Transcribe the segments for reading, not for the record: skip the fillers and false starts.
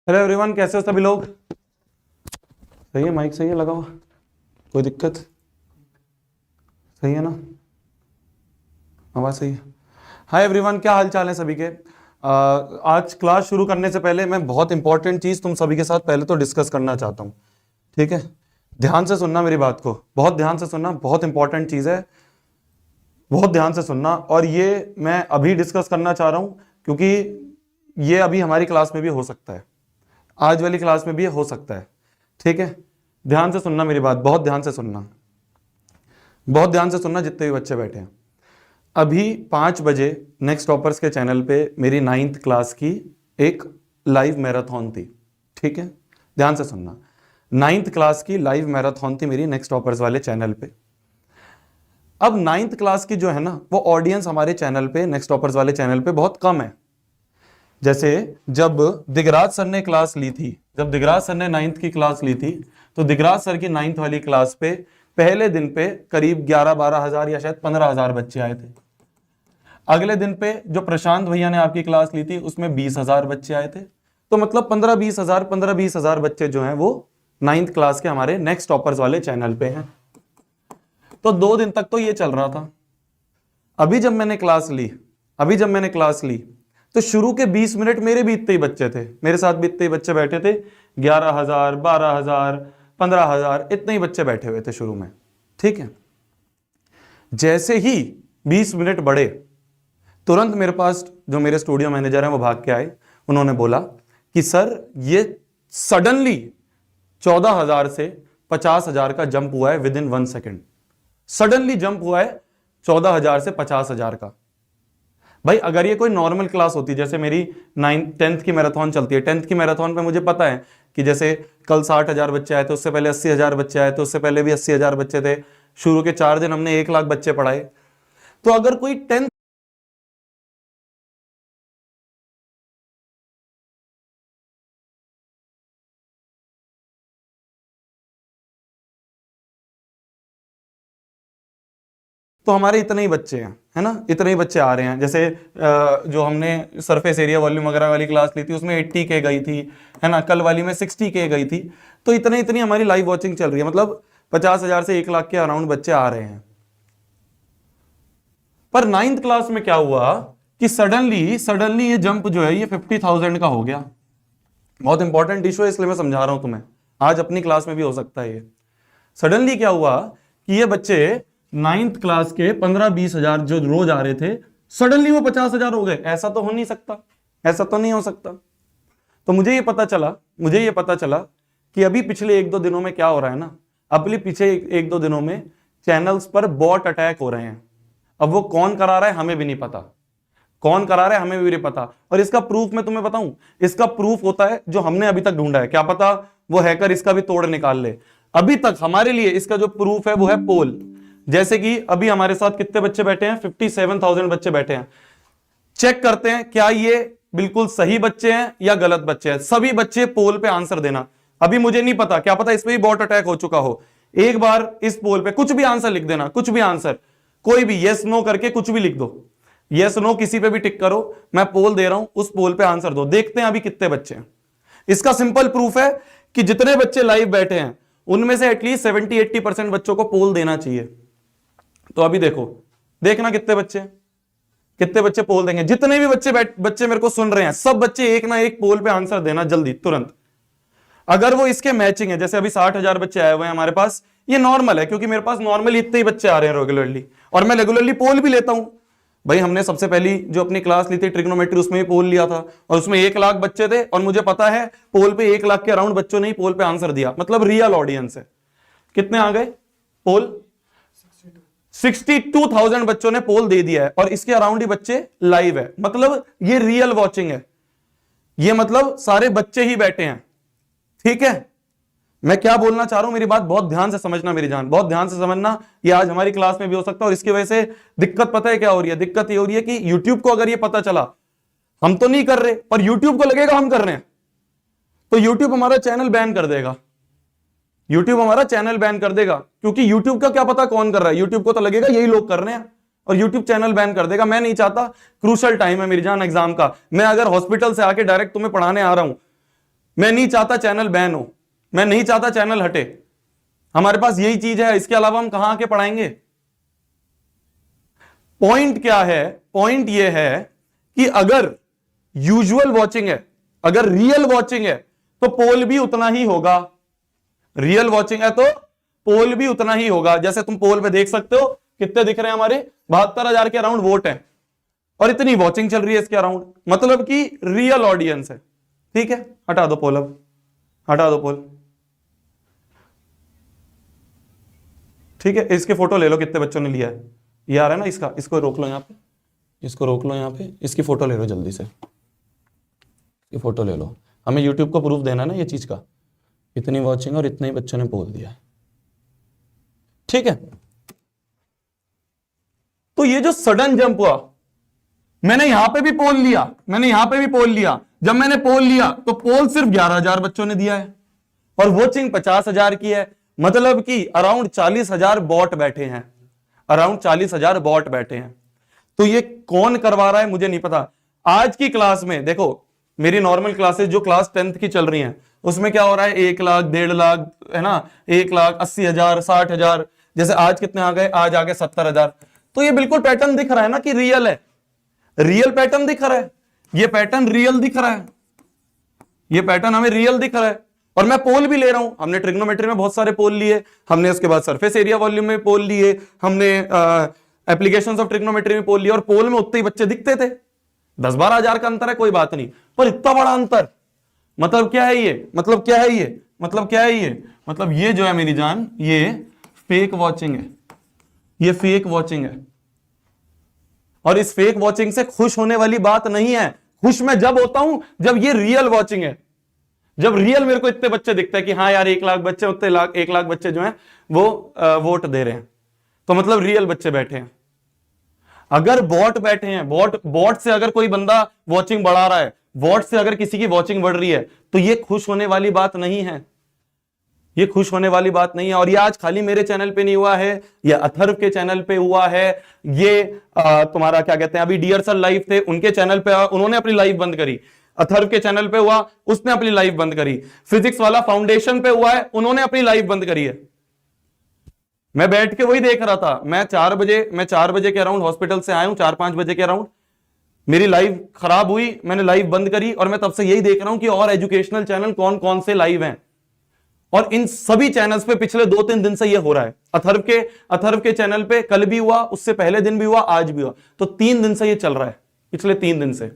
Hello everyone, कैसे हो सभी लोग? सही है, माइक सही है लगा हुआ, कोई दिक्कत? सही है ना, आवाज सही है? हाय एवरीवन, क्या हाल चाल है सभी के? आज क्लास शुरू करने से पहले मैं बहुत इंपॉर्टेंट चीज तुम सभी के साथ पहले तो डिस्कस करना चाहता हूं। ठीक है, ध्यान से सुनना मेरी बात को, बहुत ध्यान से सुनना, बहुत इंपॉर्टेंट चीज है, बहुत ध्यान से सुनना। और ये मैं अभी डिस्कस करना चाह रहा हूं क्योंकि ये अभी हमारी क्लास में भी हो सकता है, आज वाली क्लास में भी हो सकता है। ठीक है, ध्यान से सुनना मेरी बात, बहुत ध्यान से सुनना, बहुत ध्यान से सुनना जितने भी बच्चे बैठे हैं। अभी 5 बजे नेक्स्ट टॉपर्स के चैनल पे मेरी 9th क्लास की एक लाइव मैराथन थी। ठीक है, ध्यान से सुनना, 9th क्लास की लाइव मैराथन थी मेरी नेक्स्ट टॉपर्स वाले चैनल पे। अब 9th क्लास की जो है ना, वो ऑडियंस हमारे चैनल पे, नेक्स्ट टॉपर्स वाले चैनल पे बहुत कम है। जैसे जब दिगराज सर ने क्लास ली थी, जब दिगराज सर ने 9th की क्लास ली थी, तो दिगराज सर की 9th वाली क्लास पे पहले दिन पे करीब 11-12 हजार या शायद 15 हजार बच्चे आए थे। अगले दिन पे जो प्रशांत भैया ने आपकी क्लास ली थी, उसमें 20 हजार बच्चे आए थे। तो मतलब 15-20 हजार बच्चे जो हैं वो 9th क्लास के हमारे नेक्स्ट टॉपर्स वाले चैनल पे हैं। तो 2 दिन तक तो ये चल रहा था। अभी जब मैंने क्लास ली तो शुरू के 20 मिनट मेरे भी इतने ही बच्चे थे, मेरे साथ भी इतने ही बच्चे बैठे थे, 11,000, 12,000, 15,000 इतने ही बच्चे बैठे हुए थे शुरू में। ठीक है, जैसे ही 20 मिनट बढ़े, तुरंत मेरे पास जो मेरे स्टूडियो मैनेजर हैं वो भाग के आए। उन्होंने बोला कि सर ये सडनली 14,000 से 50,000 का जंप हुआ है with in 1 second. Suddenly jump हुआ है 14,000 से 50,000 का। भाई अगर ये कोई नॉर्मल क्लास होती, जैसे मेरी 10th की मैराथन चलती है, 10th की मैराथन पे मुझे पता है कि जैसे कल 60,000 बच्चे आए थे, उससे पहले 80,000 बच्चे आए थे, उससे पहले भी 80,000 बच्चे थे, शुरू के 4 दिन हमने 1 लाख बच्चे पढ़ाए। तो अगर कोई 10th तो हमारे इतने ही बच्चे हैं, है ना, इतने ही बच्चे आ रहे हैं। जैसे जो हमने सरफेस एरिया वॉल्यूम वगैरह वाली क्लास ली थी, उसमें 80K गई थी, है ना, कल वाली में 60K गई थी। तो इतनी हमारी लाइव वॉचिंग चल रही है, मतलब 50,000 से 1 लाख के अराउंड बच्चे आ रहे हैं। पर 9th क्लास में क्या हुआ कि सडनली ये जंप जो है ये 50,000 का हो गया। बहुत इंपॉर्टेंट इशू है, इसलिए मैं समझा रहा हूं तुम्हें, आज अपनी क्लास में भी हो सकता है ये। सडनली क्या हुआ कि ये बच्चे 9th क्लास के 15-20 हजार जो रोज आ रहे थे, सडनली वो 50,000 हो गए। ऐसा तो हो नहीं सकता, ऐसा तो नहीं हो सकता। तो मुझे ये पता चला कि अभी पिछले 1-2 दिनों में क्या हो रहा है ना, अभी पीछे 1-2 दिनों में चैनल्स पर बॉट अटैक हो रहे हैं। अब वो कौन करा रहा है हमें भी नहीं पता, कौन करा रहा है हमें भी नहीं पता। और इसका प्रूफ मैं तुम्हें बताऊं, इसका प्रूफ होता है जो हमने अभी तक ढूंढा है। क्या पता वो हैकर इसका भी तोड़ निकाल ले। अभी तक हमारे लिए इसका जो प्रूफ है वो है पोल। जैसे कि अभी हमारे साथ कितने बच्चे बैठे हैं, 57,000 बच्चे बैठे हैं। चेक करते हैं क्या ये बिल्कुल सही बच्चे हैं या गलत बच्चे हैं। सभी बच्चे पोल पे आंसर देना। अभी मुझे नहीं पता, क्या पता इस पे भी बॉट अटैक हो चुका हो। एक बार इस पोल पे कुछ भी आंसर लिख देना, कुछ भी आंसर, कोई भी यस नो करके कुछ भी लिख दो, यस नो किसी पे भी टिक करो। मैं पोल दे रहा हूं, उस पोल पे आंसर दो। देखते हैं अभी कितने बच्चे हैं। इसका सिंपल प्रूफ है कि जितने बच्चे लाइव बैठे हैं उनमें से एटलीस्ट 70-80% बच्चों को पोल देना चाहिए। तो अभी देखना कितने बच्चे पोल देंगे। जितने भी बच्चे मेरे को सुन रहे हैं, सब बच्चे एक ना एक पोल पे आंसर देना जल्दी, तुरंत। अगर वो इसके मैचिंग है, जैसे अभी 60,000 बच्चे आए हुए हैं हमारे पास, ये नॉर्मल है क्योंकि मेरे पास नॉर्मली इतने ही बच्चे आ रहे हैं रेगुलरली, और मैं रेगुलरली पोल भी लेता हूं। भाई हमने सबसे पहली जो अपनी क्लास ली थी ट्रिग्नोमेट्री, उसमें भी पोल लिया था, और उसमें 1 लाख बच्चे थे, और मुझे पता है पोल पे 1 लाख के अराउंड बच्चों ने ही पोल पे आंसर दिया, मतलब रियल ऑडियंस है। कितने आ गए पोल? 62,000 बच्चों ने पोल दे दिया है, और इसके अराउंड ही बच्चे लाइव है। मतलब ये रियल वॉचिंग है, ये मतलब सारे बच्चे ही बैठे हैं। ठीक है, मैं क्या बोलना चाह रहा हूं, मेरी बात बहुत ध्यान से समझना मेरी जान, बहुत ध्यान से समझना। ये आज हमारी क्लास में भी हो सकता है, और इसकी वजह से दिक्कत पता है क्या हो रही है? दिक्कत ये हो रही है कि YouTube को अगर ये पता चला, हम तो नहीं कर रहे, पर YouTube को लगेगा हम कर रहे हैं, तो YouTube हमारा चैनल बैन कर देगा। YouTube हमारा चैनल बैन कर देगा, क्योंकि YouTube का क्या पता कौन कर रहा है। YouTube को तो लगेगा यही लोग कर रहे हैं, और YouTube चैनल बैन कर देगा। मैं नहीं चाहता, क्रूशल टाइम है मेरी जान एग्जाम का। मैं अगर हॉस्पिटल से आके डायरेक्ट तुम्हें पढ़ाने आ रहा हूं, मैं नहीं चाहता चैनल बैन हो, मैं नहीं चाहता चैनल हटे, हमारे पास यही चीज है, इसके अलावा हम कहां आके पढ़ाएंगे। पॉइंट क्या है, पॉइंट यह है कि अगर यूजुअल वॉचिंग है, अगर रियल वॉचिंग है तो पोल भी उतना ही होगा, रियल वॉचिंग है तो पोल भी उतना ही होगा। जैसे तुम पोल पे देख सकते हो कितने दिख रहे हैं, हमारे 72,000 के अराउंड वोट है और इतनी वॉचिंग चल रही है इसके अराउंड, मतलब कि रियल ऑडियंस है। ठीक है, हटा दो पोल, अब हटा दो पोल। ठीक है, इसके फोटो ले लो कितने बच्चों ने लिया है, ये आ रहा है ना इसका, इसको रोक लो यहां पे, इसको रोक लो यहां पे, इसकी फोटो ले लो जल्दी से, ये फोटो ले लो, हमें यूट्यूब को प्रूफ देना ना ये चीज का, इतनी वॉचिंग और इतने ही बच्चों ने बोल दिया। ठीक है, तो ये जो सडन जंप हुआ, मैंने यहां पे भी पोल लिया, मैंने यहां पे भी पोल लिया, जब मैंने पोल लिया तो पोल सिर्फ 11,000 बच्चों ने दिया है और वॉचिंग 50,000 की है, मतलब कि अराउंड 40,000 बॉट बैठे हैं, अराउंड 40,000 बॉट बैठे हैं। तो ये कौन करवा रहा है मुझे नहीं पता। आज की क्लास में देखो, मेरी नॉर्मल क्लासेस जो क्लास 10th की चल रही हैं उसमें क्या हो रहा है, 1 लाख 1.5 लाख है ना, 1,80,000 60,000, जैसे आज कितने आ गए, आज आ गए 70,000। तो ये बिल्कुल पैटर्न दिख रहा है ना कि रियल है, रियल पैटर्न दिख रहा है, ये पैटर्न रियल दिख रहा है, ये पैटर्न हमें रियल दिख रहा है। और मैं पोल भी ले रहा हूं, हमने ट्रिग्नोमेट्री में बहुत सारे पोल लिए, हमने उसके बाद सरफेस एरिया वॉल्यूम में पोल लिए, हमने एप्लीकेशंस ऑफ ट्रिग्नोमेट्री में पोल लिए, और पोल में उतने ही बच्चे दिखते थे, 10-12 हजार का अंतर है, कोई बात नहीं, पर इतना बड़ा अंतर, मतलब क्या है ये, मतलब क्या है ये, मतलब क्या है ये, मतलब ये जो है मेरी जान, ये फेक वॉचिंग है, ये फेक वॉचिंग है। और इस फेक वॉचिंग से खुश होने वाली बात नहीं है, खुश मैं जब होता हूं जब ये रियल वॉचिंग है, जब रियल मेरे को इतने बच्चे दिखते हैं कि हाँ यार 1 लाख बच्चे, उतने 1 लाख बच्चे जो हैं वो वोट दे रहे हैं, तो मतलब रियल बच्चे बैठे हैं। अगर बॉट बैठे हैं, बॉट से अगर कोई बंदा वॉचिंग बढ़ा रहा है, बॉट से अगर किसी की वॉचिंग बढ़ रही है, तो ये खुश होने वाली बात नहीं है, ये खुश होने वाली बात नहीं है। और ये आज खाली मेरे चैनल पे नहीं हुआ है, ये अथर्व के चैनल पे हुआ है, ये तुम्हारा क्या कहते हैं, अभी डियर सर लाइव थे, उनके चैनल पे उन्होंने अपनी लाइव बंद करी, अथर्व के चैनल पे हुआ, उसने अपनी लाइव बंद करी, फिजिक्स वाला फाउंडेशन पे हुआ है, उन्होंने अपनी लाइव बंद करी है। मैं बैठ के वही देख रहा था, मैं 4 बजे के अराउंड हॉस्पिटल से आया हूं, 4-5 बजे के अराउंड मेरी लाइव खराब हुई, मैंने लाइव बंद करी, और मैं तब से यही देख रहा हूं कि और एजुकेशनल चैनल कौन कौन से लाइव हैं, और इन सभी चैनल्स पे पिछले 2-3 दिन से ये हो रहा है। अथर्व के चैनल पे कल भी हुआ, उससे पहले दिन भी हुआ, आज भी हुआ, तो 3 दिन से ये चल रहा है, पिछले 3 दिन से।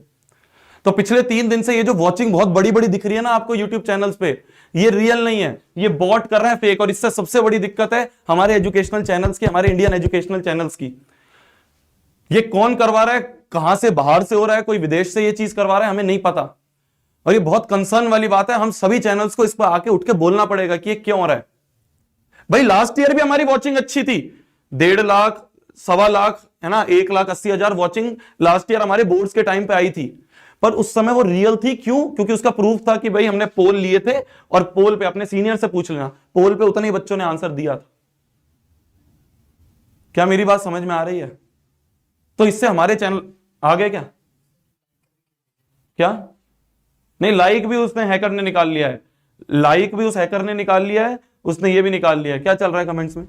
तो पिछले 3 दिन से ये जो वॉचिंग बहुत बड़ी बड़ी दिख रही है ना आपको यूट्यूब चैनल्स पे, ये रियल नहीं है, ये बॉट कर रहे हैं, फेक। और इससे सबसे बड़ी दिक्कत है हमारे एजुकेशनल चैनल्स की, हमारे इंडियन एजुकेशनल चैनल्स की। ये कौन करवा रहा है, कहां से, बाहर से हो रहा है, कोई विदेश से ये चीज करवा रहा है, हमें नहीं पता। और ये बहुत कंसर्न वाली बात है, हम सभी चैनल्स को इस पर आके उठ के बोलना पड़ेगा कि ये क्यों हो रहा है। भाई लास्ट ईयर भी हमारी वॉचिंग अच्छी थी, 1.5 लाख 1.25 लाख है ना, 1,80,000 वॉचिंग लास्ट ईयर हमारे बोर्ड्स के टाइम पे आई थी, पर उस समय वो रियल थी। क्यों? क्योंकि उसका प्रूफ था कि भाई हमने पोल लिए थे, और पोल पे अपने सीनियर से पूछ लेना, पोल पे उतने ही बच्चों ने आंसर दिया था। क्या मेरी बात समझ में आ रही है? तो इससे हमारे चैनल आ गए क्या? क्या नहीं, लाइक भी उसने हैकर ने निकाल लिया है, लाइक भी उस हैकर ने निकाल लिया है, उसने ये भी निकाल लिया है। क्या चल रहा है कमेंट्स में?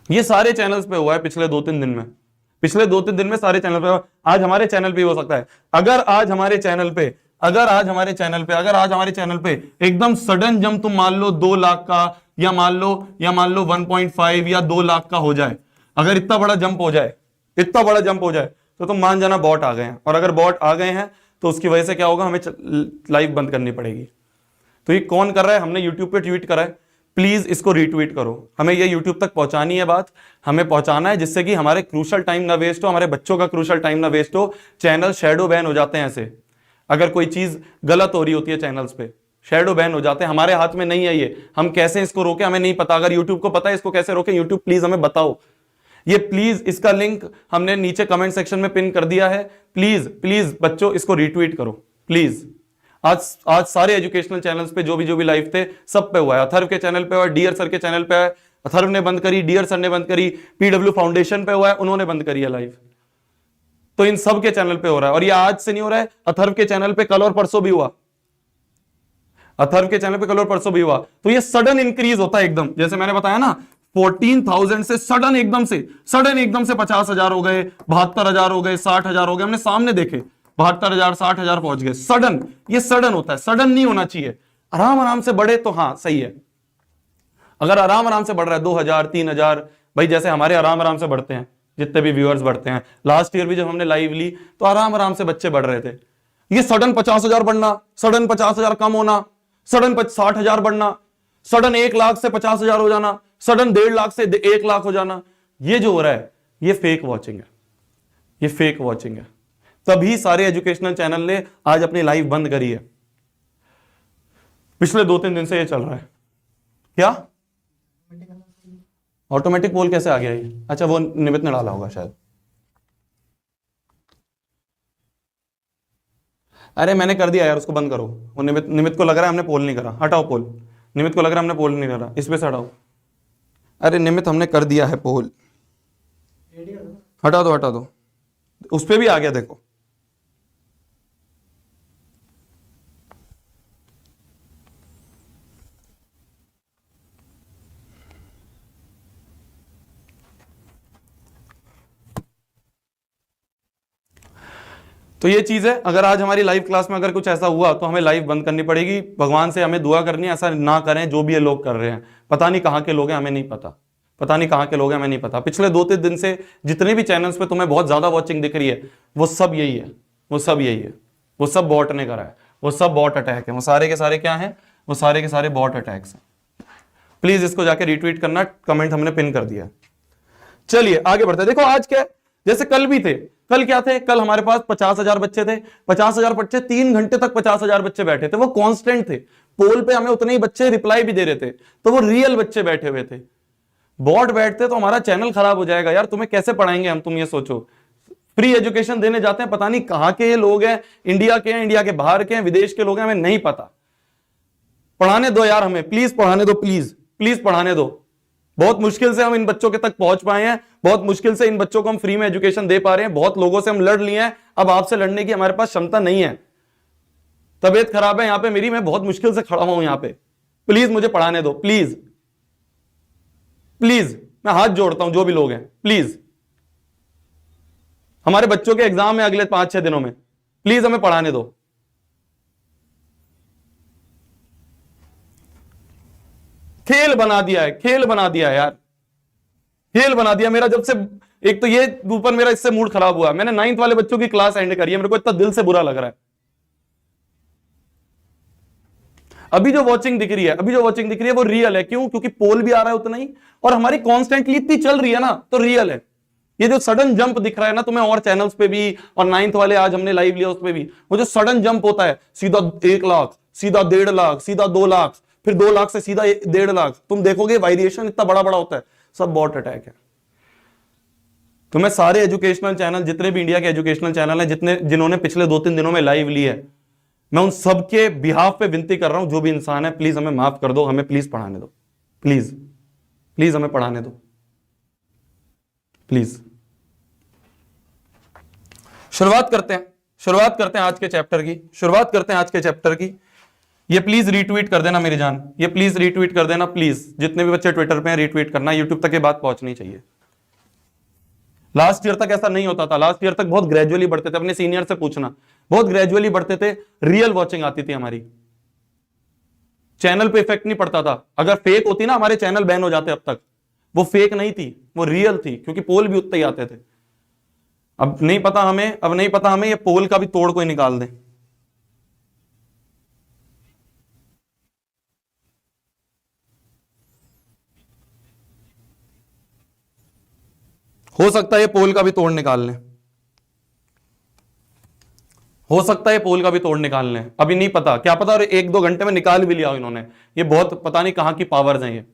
ये सारे चैनल्स पे हुआ है पिछले 2-3 दिन में, पिछले 2-3 दिन में सारे चैनल पे। आज हमारे चैनल पे हो सकता है, अगर आज हमारे चैनल पे एकदम सडन जंप तुम मान लो 2 लाख का, या मान लो 1.5 या 2 लाख का हो जाए, अगर इतना बड़ा जंप हो जाए, तो तुम मान जाना बॉट आ गए हैं। और अगर बॉट आ गए हैं तो उसकी वजह से क्या होगा, हमें लाइव बंद करनी पड़ेगी। तो ये कौन कर रहा है? हमने यूट्यूब पे ट्वीट करा है, प्लीज इसको रीट्वीट करो, हमें ये यूट्यूब तक पहुंचानी है बात, हमें पहुंचाना है, जिससे कि हमारे क्रूशल टाइम ना वेस्ट हो, हमारे बच्चों का क्रूशल टाइम ना वेस्ट हो। चैनल शैडो बैन हो जाते हैं ऐसे, अगर कोई चीज गलत हो रही होती है चैनल्स पे, शैडो बैन हो जाते हैं। हमारे हाथ में नहीं है ये, हम कैसे इसको रोके हमें नहीं पता। अगर यूट्यूब को पता है इसको कैसे रोके, यूट्यूब प्लीज हमें बताओ। ये प्लीज, इसका लिंक हमने नीचे कमेंट सेक्शन में पिन कर दिया है, प्लीज प्लीज बच्चों इसको रीट्वीट करो प्लीज। आज सारे एजुकेशनल चैनल्स पे जो भी लाइव थे सब पे हुआ है, अथर्व के चैनल पे हुआ है, डियर सर के चैनल पे है, अथर्व ने बंद करी, डियर सर ने बंद करी, पीडब्ल्यू फाउंडेशन पे हुआ है, उन्होंने बंद करी है लाइव। तो इन सब के चैनल पे हो रहा है। और ये आज से नहीं हो रहा है, अथर्व के चैनल पे कल और परसों भी हुआ, अथर्व के चैनल पे कल और परसों भी हुआ। तो ये सडन इंक्रीज होता है एकदम, जैसे मैंने बताया ना 14,000 से सडन एकदम से 50,000 हो गए, 72,000 हो गए, 60,000 हो गए, हमने सामने देखे 72,000 60,000 पहुंच गए। सडन, ये सडन होता है, सडन नहीं होना चाहिए। आराम आराम से बढ़े तो हाँ सही है। अगर आराम आराम से बढ़ रहा है 2,000 3,000, भाई जैसे हमारे आराम आराम से बढ़ते हैं, जितने भी व्यूअर्स बढ़ते हैं, लास्ट ईयर भी जब हमने लाइव ली तो आराम आराम से बच्चे बढ़ रहे थे। ये सडन 50,000 बढ़ना, सडन 50,000 कम होना, सडन 60,000 बढ़ना, सडन 1 लाख से 50,000 हो जाना, सडन 1.5 लाख से 1 लाख हो जाना, ये जो हो रहा है ये फेक वॉचिंग है, ये फेक वॉचिंग है। तभी सारे एजुकेशनल चैनल ने आज अपनी लाइव बंद करी है। पिछले 2-3 दिन से ये चल रहा है। क्या ऑटोमेटिक पोल कैसे आ गया ये? अच्छा वो निमित ने डाला होगा शायद। अरे मैंने कर दिया यार, उसको बंद करो। वो निमित को लग रहा है हमने पोल नहीं करा, हटाओ पोल। निमित को लग रहा है हमने पोल नहीं करा, इस पे से हटाओ। अरे निमित हमने कर दिया है पोल, हटा दो हटा दो। उस पे भी आ गया देखो। तो ये चीज है, अगर आज हमारी लाइव क्लास में अगर कुछ ऐसा हुआ तो हमें लाइव बंद करनी पड़ेगी। भगवान से हमें दुआ करनी है ऐसा ना करें जो भी ये लोग कर रहे हैं। पता नहीं कहां के लोग हैं, हमें नहीं पता, पता नहीं कहां के लोग हैं, हमें नहीं पता। पिछले 2-3 दिन से जितने भी चैनल्स पे तुम्हें बहुत ज्यादा वॉचिंग दिख रही है वो सब यही है, वो सब यही है, वो सब बॉट ने करा है, वो सब बॉट अटैक है, वो सारे के सारे क्या है, वो सारे के सारे बॉट अटैक्स हैं। प्लीज इसको जाके रिट्वीट करना, कमेंट हमने पिन कर दिया। चलिए आगे बढ़ते हैं। देखो आज क्या, जैसे कल भी थे, कल क्या थे, कल हमारे पास 50,000 बच्चे थे, 50,000 बच्चे 3 घंटे तक 50,000 बच्चे बैठे थे, वो कांस्टेंट थे। पोल पे हमें उतने ही बच्चे रिप्लाई भी दे रहे थे, तो वो रियल बच्चे बैठे हुए थे। बॉट बैठते तो हमारा चैनल खराब हो जाएगा यार, तुम्हें कैसे पढ़ाएंगे हम, तुम ये सोचो। फ्री एजुकेशन देने जाते हैं, पता नहीं कहां के ये लोग हैं, इंडिया के हैं, इंडिया के बाहर के हैं, विदेश के लोग हैं, हमें नहीं पता। पढ़ाने दो यार, हमें प्लीज पढ़ाने दो, प्लीज प्लीज पढ़ाने दो। बहुत मुश्किल से हम इन बच्चों के तक पहुंच पाए हैं, बहुत मुश्किल से इन बच्चों को हम फ्री में एजुकेशन दे पा रहे हैं, बहुत लोगों से हम लड़ लिए हैं, अब आपसे लड़ने की हमारे पास क्षमता नहीं है। तबीयत खराब है यहां पे मेरी, मैं बहुत मुश्किल से खड़ा हूं यहां पे, प्लीज मुझे पढ़ाने दो, प्लीज प्लीज, मैं हाथ जोड़ता हूं जो भी लोग हैं, प्लीज। हमारे बच्चों के एग्जाम है अगले 5-6 दिनों में, प्लीज हमें पढ़ाने दो। खेल बना दिया है, खेल बना दिया है यार, खेल बना दिया मेरा। जब से एक तो ये ऊपर मेरा इससे मूड खराब हुआ, मैंने 9th वाले बच्चों की क्लास एंड करी है, मेरे को इतना दिल से बुरा लग रहा है। अभी जो वॉचिंग दिख रही है, अभी जो वॉचिंग दिख रही है वो रियल है। क्यों? क्योंकि पोल भी आ रहा है उतना ही, और हमारी कॉन्स्टेंटली इतनी चल रही है ना, तो रियल है। ये जो सडन जंप दिख रहा है ना तुम्हें और चैनल्स पे भी, और 9th वाले आज हमने लाइव लिया उस पे भी, वो जो सडन जंप होता है, सीधा 1 लाख, सीधा 1.5 लाख, सीधा 2 लाख, फिर 2 लाख से सीधा 1.5 लाख, तुम देखोगे वेरिएशन इतना बड़ा बड़ा होता है, सब बॉट अटैक है। तुम्हें सारे एजुकेशनल चैनल, जितने भी इंडिया के एजुकेशनल चैनल हैं, जिन्होंने पिछले 2-3 दिनों में लाइव ली है, मैं उन सबके बिहाफ पे विनती कर रहा हूं, जो भी इंसान है प्लीज हमें माफ कर दो, हमें प्लीज पढ़ाने दो, प्लीज प्लीज हमें पढ़ाने दो, प्लीज। शुरुआत करते हैं आज के चैप्टर की, शुरुआत करते हैं आज के चैप्टर की। ये प्लीज रीट्वीट कर देना मेरी जान, ये प्लीज रीट्वीट कर देना, प्लीज। जितने भी बच्चे ट्विटर पे हैं रीट्वीट करना, यूट्यूब तक ये बात पहुंचनी चाहिए। लास्ट ईयर तक ऐसा नहीं होता था, लास्ट ईयर तक बहुत ग्रेजुअली बढ़ते थे, अपने सीनियर से पूछना, बहुत ग्रेजुअली बढ़ते थे, रियल वॉचिंग आती थी हमारी, चैनल पे इफेक्ट नहीं पड़ता था। अगर फेक होती ना हमारे चैनल बैन हो जाते अब तक, वो फेक नहीं थी, वो रियल थी, क्योंकि पोल भी उतने ही आते थे। अब नहीं पता हमें ये पोल का भी तोड़ कोई निकाल दे। हो सकता है ये पोल का भी तोड़ निकाल लें, हो सकता है पोल का भी तोड़ निकाल लें, अभी नहीं पता, क्या पता, और 1-2 घंटे में निकाल भी लिया इन्होंने। ये बहुत पता नहीं कहां की पावर्स हैं, ये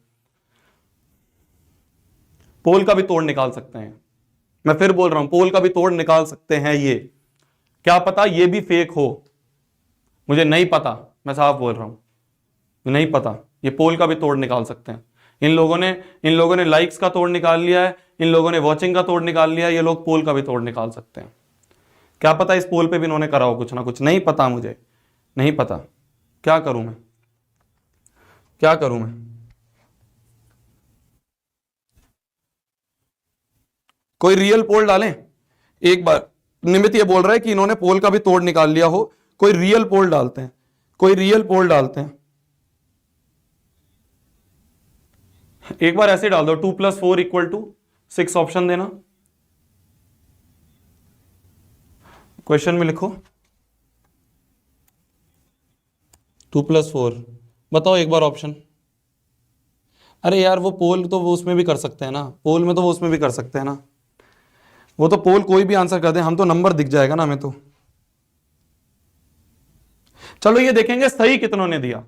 पोल का भी तोड़ निकाल सकते हैं। मैं फिर बोल रहा हूं, पोल का भी तोड़ निकाल सकते हैं ये, क्या पता ये भी फेक हो, मुझे नहीं पता, मैं साफ बोल रहा हूं, नहीं पता, ये पोल का भी तोड़ निकाल सकते हैं। इन लोगों ने लाइक्स का तोड़ निकाल लिया है, इन लोगों ने वॉचिंग का तोड़ निकाल लिया है, ये लोग पोल का भी तोड़ निकाल सकते हैं। क्या पता इस पोल पे भी इन्होंने करा हो कुछ ना कुछ, नहीं पता मुझे, नहीं पता। क्या करूं मैं, क्या करूं मैं? कोई रियल पोल डालें एक बार। निमित ये बोल रहा है कि इन्होंने पोल का भी तोड़ निकाल लिया हो, कोई रियल पोल डालते हैं, कोई रियल पोल डालते हैं। एक बार ऐसे डाल दो 2 + 4 = 6, ऑप्शन देना, क्वेश्चन में लिखो 2 + 4, बताओ एक बार ऑप्शन। अरे यार वो पोल तो वो उसमें भी कर सकते हैं ना, पोल में तो वो उसमें भी कर सकते हैं ना, वो तो पोल कोई भी आंसर कर दे, हम तो नंबर दिख जाएगा ना हमें तो। चलो ये देखेंगे सही कितनों ने दिया,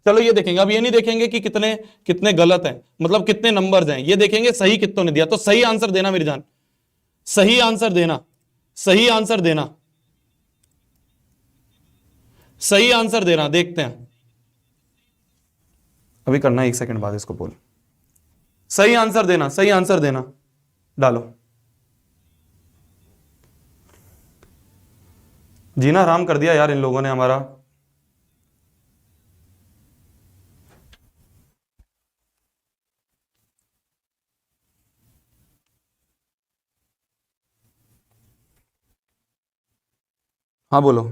चलो ये देखेंगे, अब ये नहीं देखेंगे कि कितने कितने गलत हैं, मतलब कितने नंबर्स हैं, ये देखेंगे सही कितनों ने दिया। तो सही आंसर देना मेरी जान, सही आंसर देना, सही आंसर देना, सही आंसर देना, देखते हैं। अभी करना है 1 सेकंड बाद इसको बोल, सही आंसर देना, सही आंसर देना, डालो। जीना हराम कर दिया यार इन लोगों ने हमारा। हाँ बोलो,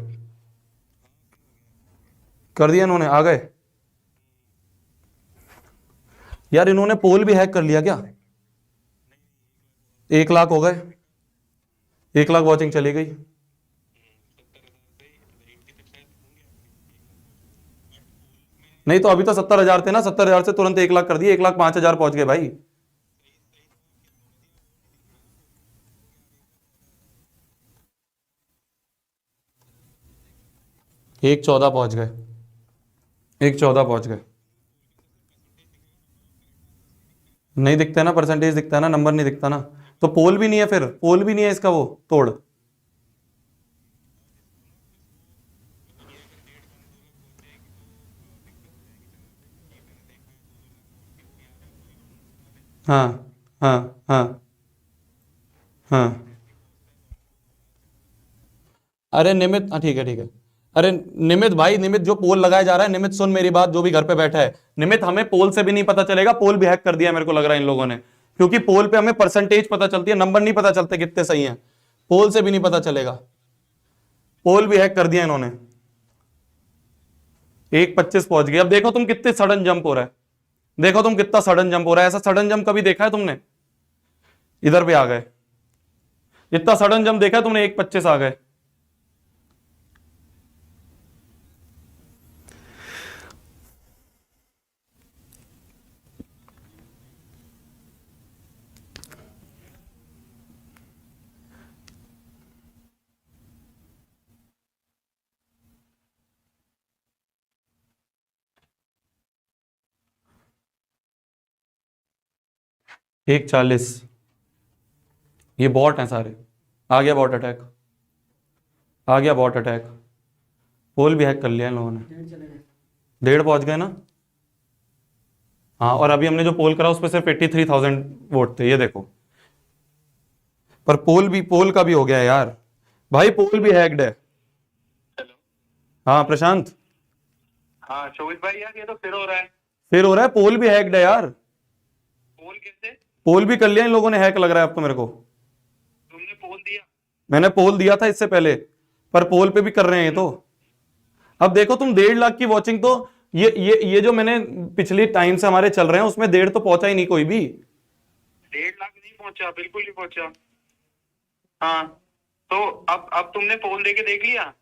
कर दिया इन्होंने, आ गए यार, इन्होंने पोल भी हैक कर लिया क्या? 1 लाख हो गए, 1 लाख वॉचिंग चली गई। नहीं तो अभी तो 70,000 थे ना, 70,000 से तुरंत 1 लाख कर दिए, 1,05,000 पहुंच गए भाई। 1,14 पहुंच गए, 1,14 पहुंच गए। नहीं दिखता है ना, परसेंटेज दिखता है ना, नंबर नहीं दिखता ना। तो पोल भी नहीं है, फिर पोल भी नहीं है इसका वो तोड़। हाँ हाँ हाँ हाँ। अरे निमित, हाँ ठीक है ठीक है। अरे निमित भाई, निमित जो पोल लगाया जा रहा है, निमित सुन मेरी बात, जो भी घर पे बैठा है निमित, हमें पोल से भी नहीं पता चलेगा, पोल भी हैक कर दिया मेरे को लग रहा है इन लोगों ने, क्योंकि पोल पे हमें परसेंटेज पता चलती है, नंबर नहीं पता चलते कितने सही हैं, पोल से भी नहीं पता चलेगा, पोल भी हैक कर दिया इन्होंने। 1,25 पहुंच गए। अब देखो तुम कितने सडन जंप हो रहा है, देखो तुम कितना सडन जंप हो रहा है, ऐसा सडन जंप कभी देखा है तुमने? इधर पे आ गए, इतना सडन जंप देखा है तुमने? 1,25 आ गए। एक 40, ये बॉट हैं सारे, आ गया बॉट अटैक, आ गया बॉट अटैक, पोल भी हैक कर लिया इन लोगों ने। 1.5 पहुंच गए ना। हाँ, और अभी हमने जो पोल करा उस पर सिर्फ 83,000 वोट थे, ये देखो। पर पोल का भी हो गया यार भाई, पोल भी हैक्ड है। हेलो। हाँ प्रशांत। हाँ शोभित भाई, यार ये तो फिर हो रहा है। फिर हो रहा है, पोल भी हैक्ड है यार। पोल कैसे? पोल भी कर लिया इन लोगों ने हैक, लग रहा है अब तो मेरे को। तुमने पोल दिया? मैंने पोल दिया था इससे पहले, पर पोल पे भी कर रहे हैं ये तो। अब देखो तुम, 1.5 लाख की वॉचिंग, तो ये जो मैंने पिछली टाइम से हमारे चल रहे हैं उसमें 1.5 तो पहुंचा ही नहीं कोई भी। 1.5 लाख नहीं पहुंचा, बिल्कुल नहीं पहुंचा। हाँ तो अब तुमने पोल दे के देख लिया?